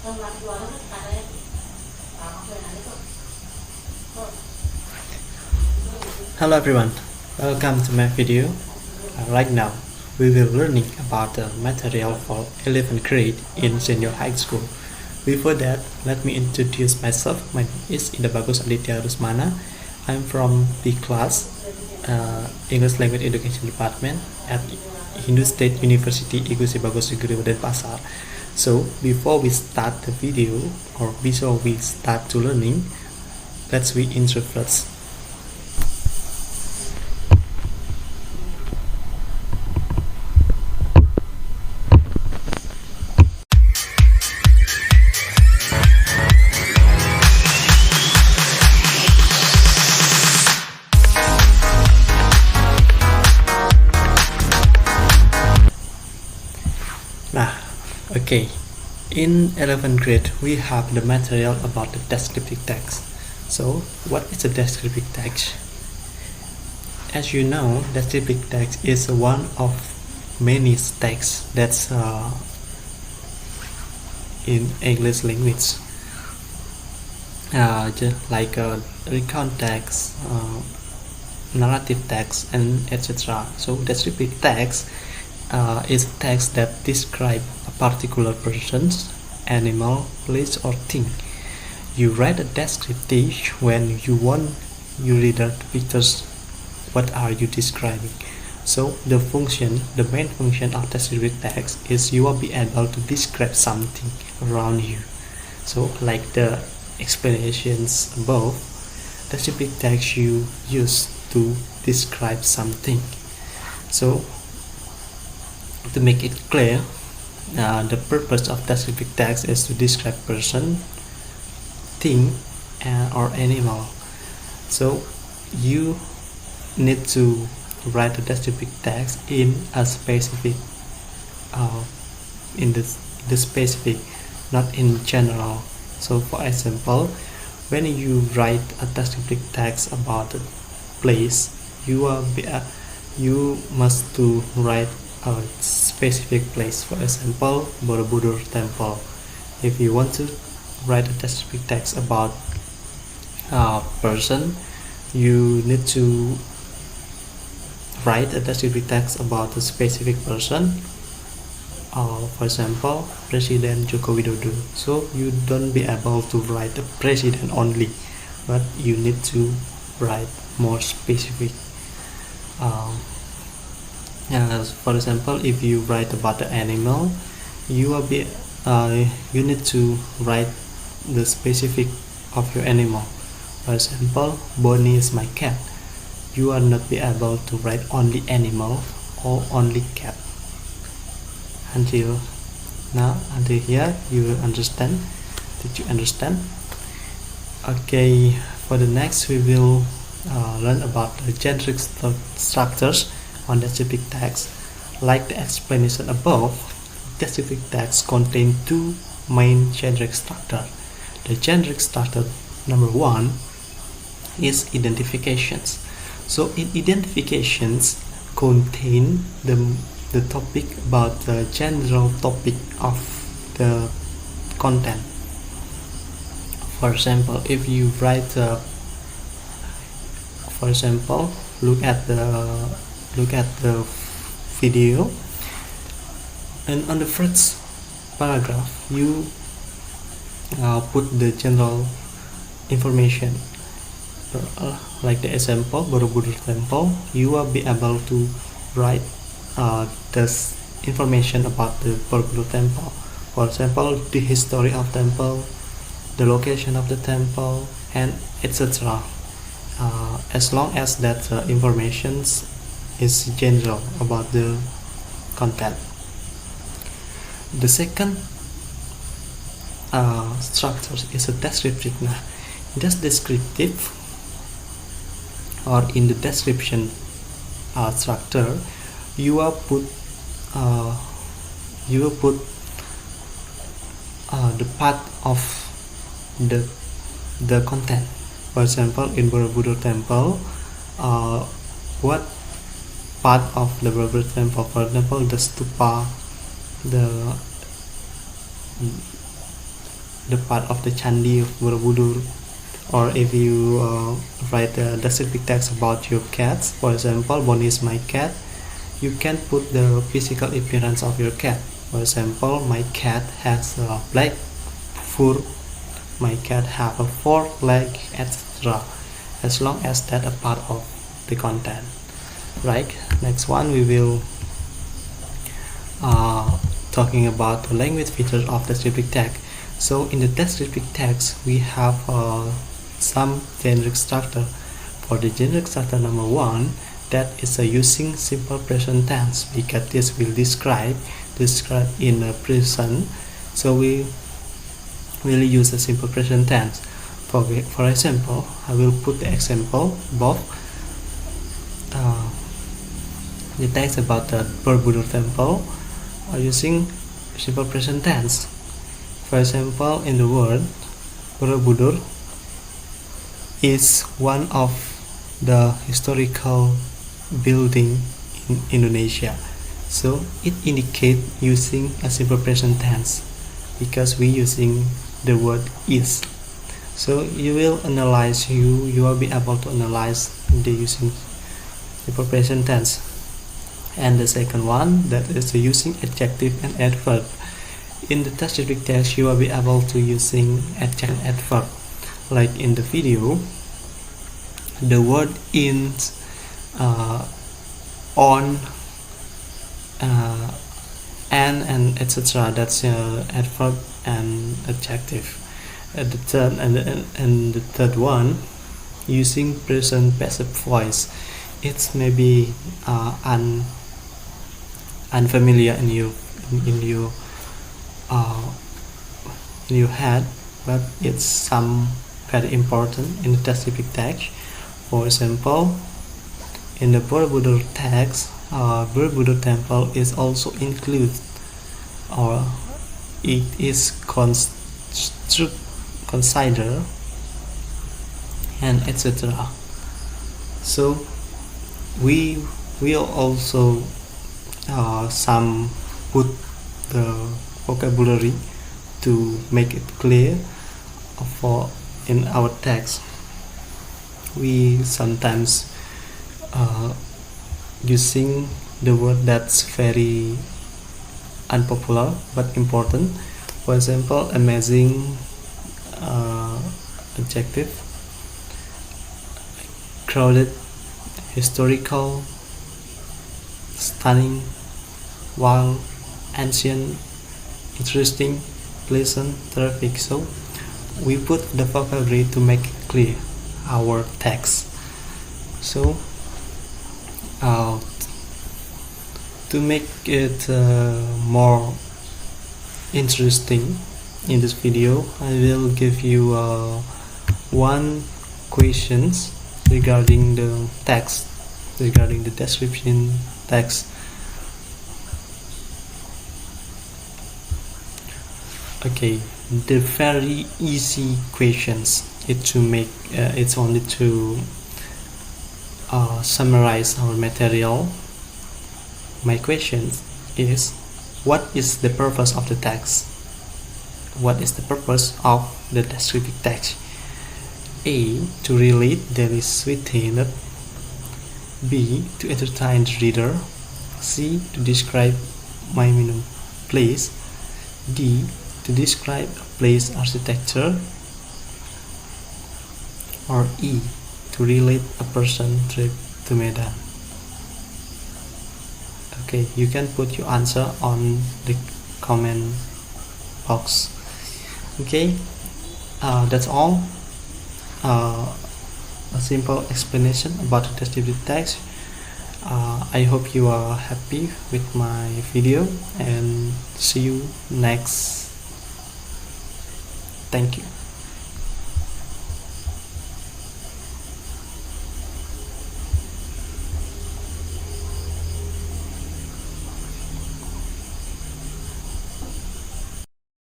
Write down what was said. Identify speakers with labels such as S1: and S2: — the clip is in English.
S1: Hello everyone, welcome to my video. Right now we will learning about the material for 11th grade in senior high school. Before that, let me introduce myself. My name is Bagus Aditya Resmana. I'm from B class, English Language Education Department at Hindu State University Bagus Denpasar. So before we start the video or before we start to learning, let's we intro first. Okay, in 11th grade we have the material about the descriptive text. So what is a descriptive text? As you know, descriptive text is one of many texts that's in English language, just like recount text, narrative text, and etc. So descriptive text is a text that describes a particular person, animal, place, or thing. You write a descriptive when you want your reader to picture what are you describing. So the main function of descriptive text is you will be able to describe something around you. So like the explanations above, descriptive text you use to describe something. So to make it clear, the purpose of descriptive text is to describe person, thing, or animal. So you need to write a descriptive text in a specific, in the specific, not in general. So for example, when you write a descriptive text about a place, you must to write a specific place. For example, Borobudur Temple. If you want to write a descriptive text about a person, you need to write a descriptive text about a specific person. For example, President Joko Widodo. So you don't be able to write the president only, but you need to write more specific. For example, if you write about the animal, you need to write the specific of your animal. For example, Bonnie is my cat. You are not be able to write only animal or only cat. Until here, you will understand. Did you understand? Okay, for the next we will learn about the generic structures on descriptive text. Like the explanation above, descriptive text contain two main generic structure. The generic structure number one is identifications. So in identifications contain the topic about the general topic of the content. For example, if you write for example, look at the video, and on the first paragraph you put the general information, like the example Borobudur Temple. You will be able to write this information about the Borobudur Temple. For example, the history of temple, the location of the temple, and etc. As long as that information is general about the content. The second structure is a descriptive. This descriptive, or in the description structure, you will put the part of the content. For example, in Borobudur Temple, what part of the Borobudur Temple? For example, the stupa, the part of the Candi of Borobudur, or if you write a descriptive text about your cat, for example, Bonnie is my cat, you can put the physical appearance of your cat. For example, my cat has a black fur, my cat have a 4 leg, etc. As long as that a part of the content, right? Next one, we will talking about the language features of descriptive text. So in the descriptive text, we have some generic structure. For the generic structure number 1, that is using simple present tense, because this will describe in a present, so we will use a simple present tense. For example, I will put the example above. The text about the Borobudur temple are using simple present tense. For example, in the word Borobudur is one of the historical building in Indonesia, so it indicates using a simple present tense because we using the word is. So you will analyze, you will be able to analyze the using simple present tense. And the second one, that is using adjective and adverb. In the descriptive text, you will be able to using adjective and adverb. Like in the video, the word in, on, and etc. That's adverb and adjective. The third one, using present passive voice. It's maybe unfamiliar in your head, but it's some very important in the descriptive text. For example, in the Borobudur text, Borobudur temple is also included, or it is considered, and etc. So we will also some put the vocabulary to make it clear for in our text. We sometimes using the word that's very unpopular but important. For example, amazing, adjective, crowded, historical, stunning, wild, ancient, interesting, pleasant, terrific. So we put the vocabulary to make it clear our text. So to make it more interesting, in this video I will give you one questions regarding the text, regarding the description text. Okay, the very easy questions, it's only to summarize our material. My question is, what is the purpose of the text? What is the purpose of the descriptive text? A. To relate that is within it. B. To entertain the reader. C. To describe my place. D. To describe a place architecture. Or E. To relate a person trip to Medan. Okay, you can put your answer on the comment box. Okay, that's all. A simple explanation about the descriptive text. I hope you are happy with my video, and see you next. Thank you.